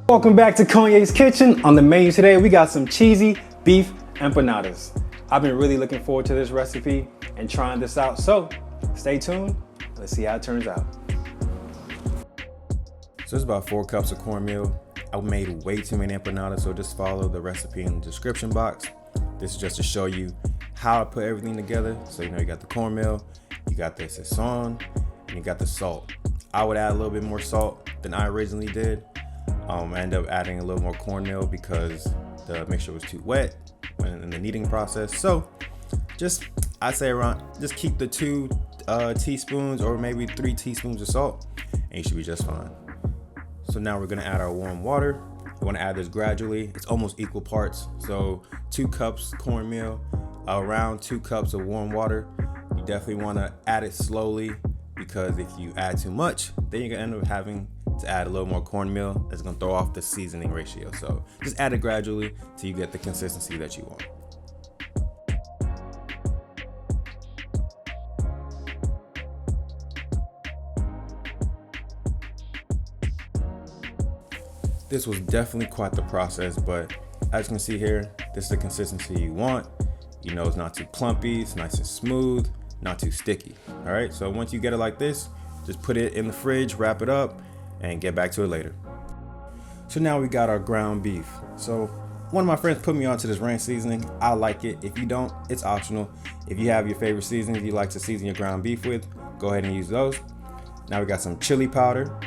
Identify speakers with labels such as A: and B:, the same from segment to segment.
A: Welcome back to Kanye's Kitchen. On the menu today, we got some cheesy beef empanadas. I've been really looking forward to this recipe and trying this out, so stay tuned. Let's see how it turns out.
B: So it's about 4 cups of cornmeal. I made way too many empanadas, so just follow the recipe in the description box. This is just to show you how I put everything together. So you got the cornmeal, you got the Sazon, and you got the salt. I would add a little bit more salt than I originally did. I ended up adding a little more cornmeal because the mixture was too wet in the kneading process. So I'd say just keep the 2 teaspoons or maybe 3 teaspoons of salt and you should be just fine. So now we're gonna add our warm water. You wanna add this gradually. It's almost equal parts. So 2 cups cornmeal, around 2 cups of warm water. You definitely wanna add it slowly because if you add too much, then you're gonna end up having to add a little more cornmeal. That's gonna throw off the seasoning ratio. So just add it gradually till you get the consistency that you want. This was definitely quite the process, but as you can see here, this is the consistency you want. It's not too clumpy, it's nice and smooth, not too sticky. All right, so once you get it like this, just put it in the fridge, wrap it up, and get back to it later. So now we got our ground beef. So one of my friends put me onto this ranch seasoning. I like it. If you don't, it's optional. If you have your favorite seasonings you like to season your ground beef with, go ahead and use those. Now we got some chili powder.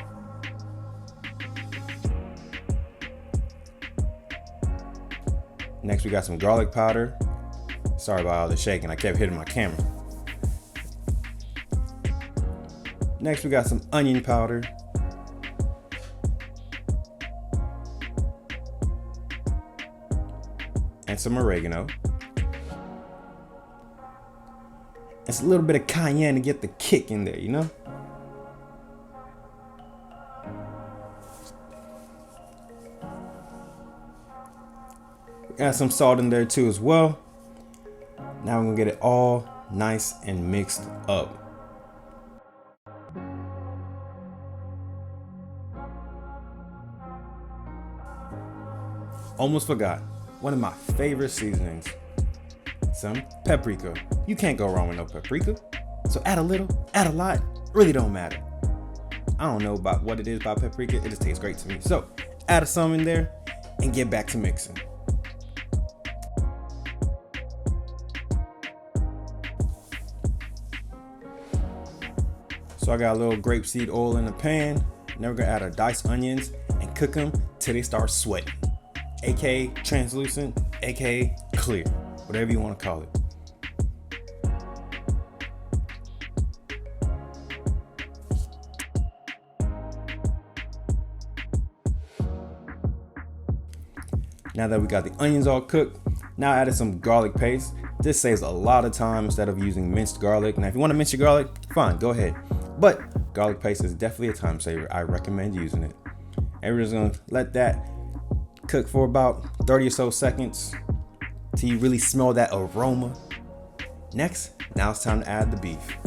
B: Next we got some garlic powder. Sorry about all the shaking, I kept hitting my camera. Next we got some onion powder. And some oregano. It's a little bit of cayenne to get the kick in there, Add some salt in there too as well. Now we're gonna get it all nice and mixed up. Almost forgot. One of my favorite seasonings, some paprika. You can't go wrong with no paprika. So add a little, add a lot, really don't matter. I don't know about what it is about paprika, it just tastes great to me. So add some in there and get back to mixing. So I got a little grapeseed oil in the pan. Now we're gonna add our diced onions and cook them till they start sweating. AKA translucent, AKA clear, whatever you want to call it. Now that we got the onions all cooked, now I added some garlic paste. This saves a lot of time instead of using minced garlic. Now if you want to mince your garlic, fine, go ahead. But garlic paste is definitely a time saver. I recommend using it. And we're just gonna let that cook for about 30 or so seconds till you really smell that aroma. Next, now it's time to add the beef.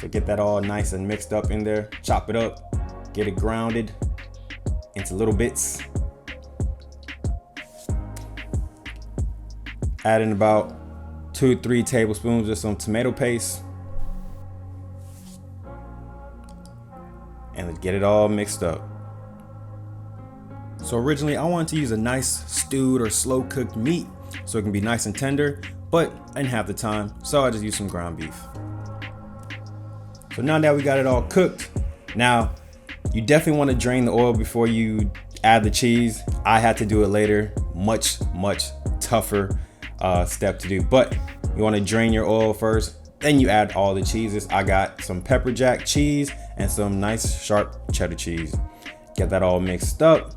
B: So get that all nice and mixed up in there, chop it up, get it grounded into little bits. Add in about 2-3 tablespoons of some tomato paste. And get it all mixed up. So originally I wanted to use a nice stewed or slow cooked meat so it can be nice and tender, but I didn't have the time, so I just used some ground beef. So now that we got it all cooked, now you definitely want to drain the oil before you add the cheese. I had to do it later, much tougher step to do, but you want to drain your oil first, then you add all the cheeses. I got some pepper jack cheese and some nice sharp cheddar cheese. Get that all mixed up.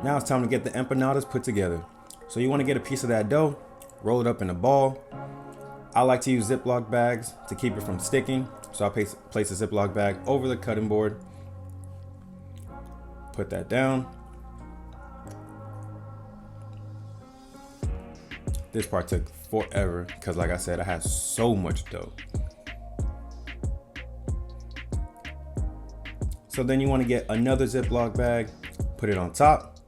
B: Now it's time to get the empanadas put together. So you want to get a piece of that dough, roll it up in a ball. I like to use Ziploc bags to keep it from sticking. So I place a Ziploc bag over the cutting board. Put that down. This part took forever because, like I said, I had so much dough. So then you want to get another Ziploc bag, put it on top,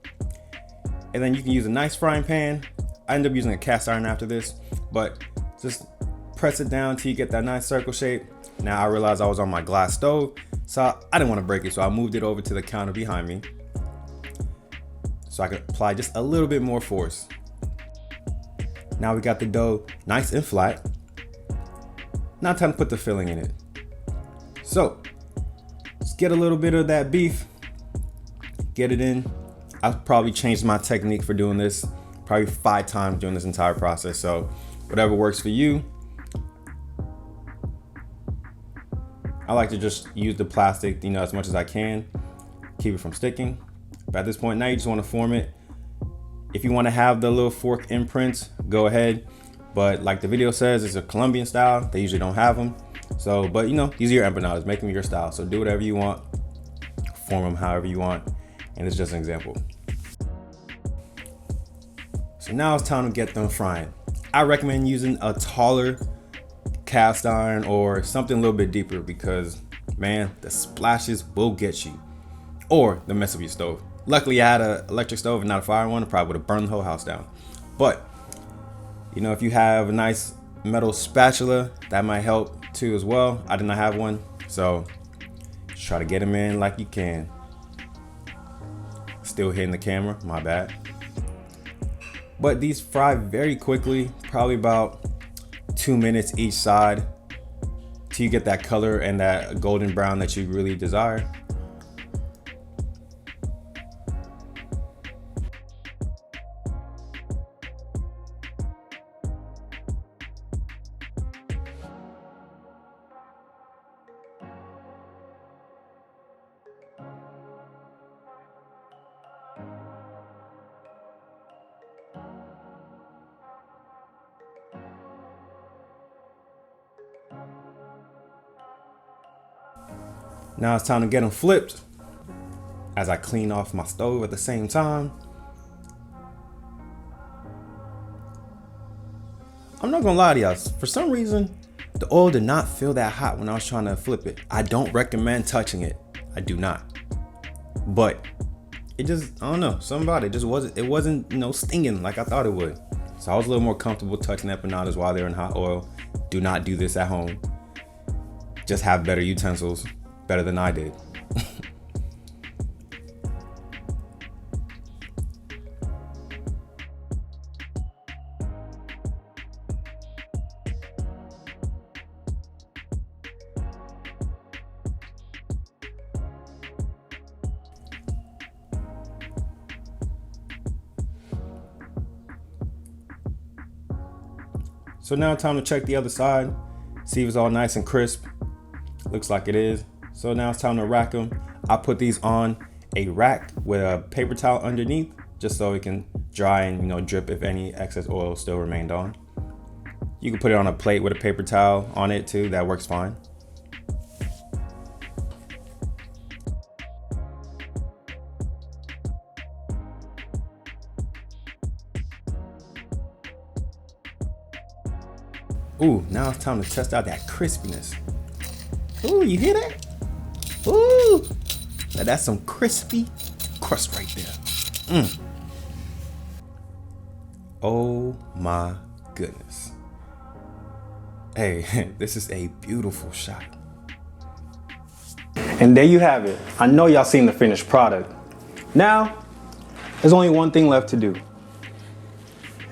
B: and then you can use a nice frying pan. I end up using a cast iron after this, but just press it down till you get that nice circle shape. Now I realized I was on my glass stove, so I didn't want to break it, so I moved it over to the counter behind me so I could apply just a little bit more force. Now we got the dough nice and flat. Now time to put the filling in it. So just get a little bit of that beef, get it in. I've probably changed my technique for doing this probably 5 times during this entire process. So whatever works for you. I like to just use the plastic, as much as I can, keep it from sticking. But at this point now you just want to form it. If you want to have the little fork imprints, go ahead. But like the video says, it's a Columbian style. They usually don't have them. So, but these are your empanadas, make them your style. So do whatever you want, form them however you want. And it's just an example. So now it's time to get them frying. I recommend using a taller cast iron or something a little bit deeper because, man, the splashes will get you. Or the mess up your stove. Luckily, I had an electric stove and not a fire one. I probably would have burned the whole house down. But, if you have a nice metal spatula, that might help too as well. I did not have one. So, just try to get them in like you can. Still hitting the camera, my bad. But these fry very quickly, probably about 2 minutes each side till you get that color and that golden brown that you really desire. Now it's time to get them flipped as I clean off my stove at the same time. I'm not gonna lie to y'all, for some reason, the oil did not feel that hot when I was trying to flip it. I don't recommend touching it. I do not. But it just, I don't know, something about it just wasn't, stinging like I thought it would. So I was a little more comfortable touching empanadas while they're in hot oil. Do not do this at home. Just have better utensils. Better than I did. So now time to check the other side, see if it's all nice and crisp. Looks like it is. So now it's time to rack them. I put these on a rack with a paper towel underneath just so it can dry and drip if any excess oil still remained on. You can put it on a plate with a paper towel on it too, that works fine. Ooh, now it's time to test out that crispiness. Ooh, you hear that? Ooh, now that's some crispy crust right there. Oh my goodness. Hey, this is a beautiful shot.
A: And there you have it. I know y'all seen the finished product. Now, there's only one thing left to do.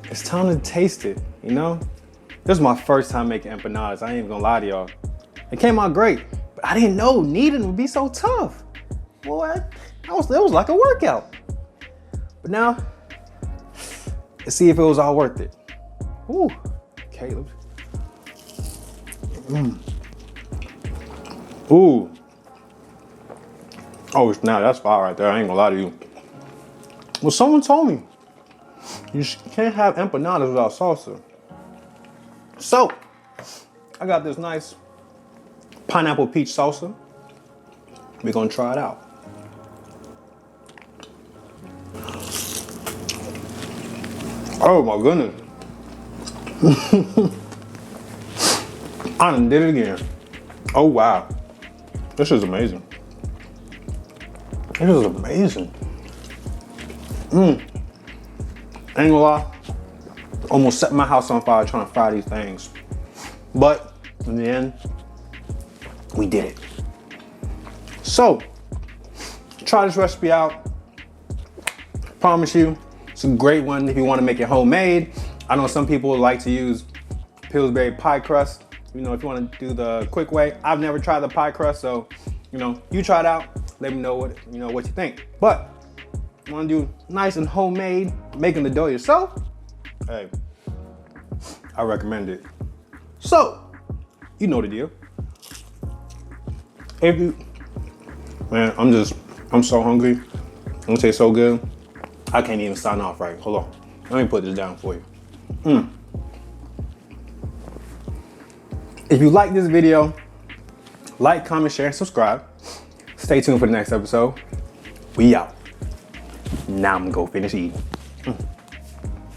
A: It's time to taste it, This is my first time making empanadas. I ain't even gonna lie to y'all. It came out great, but I didn't know kneading would be so tough. Boy, it was like a workout. But now, let's see if it was all worth it. Ooh, okay. Ooh. Oh, now that's fire right there. I ain't gonna lie to you. Well, someone told me you can't have empanadas without salsa. So, I got this nice pineapple peach salsa. We're gonna try it out. Oh my goodness. I done did it again. Oh wow. This is amazing. This is amazing. Ain't gonna lie. Almost set my house on fire trying to fry these things. But in the end, we did it. So, try this recipe out. Promise you, it's a great one if you want to make it homemade. I know some people like to use Pillsbury pie crust. You know, if you want to do the quick way. I've never tried the pie crust, so you know, you try it out. Let me know what you think. But you want to do nice and homemade, making the dough yourself. Hey, I recommend it. So, you know the deal. If you, man, I'm so hungry. It's gonna taste so good. I can't even sign off right. Hold on. Let me put this down for you. If you like this video, like, comment, share, and subscribe. Stay tuned for the next episode. We out. Now I'm gonna go finish eating.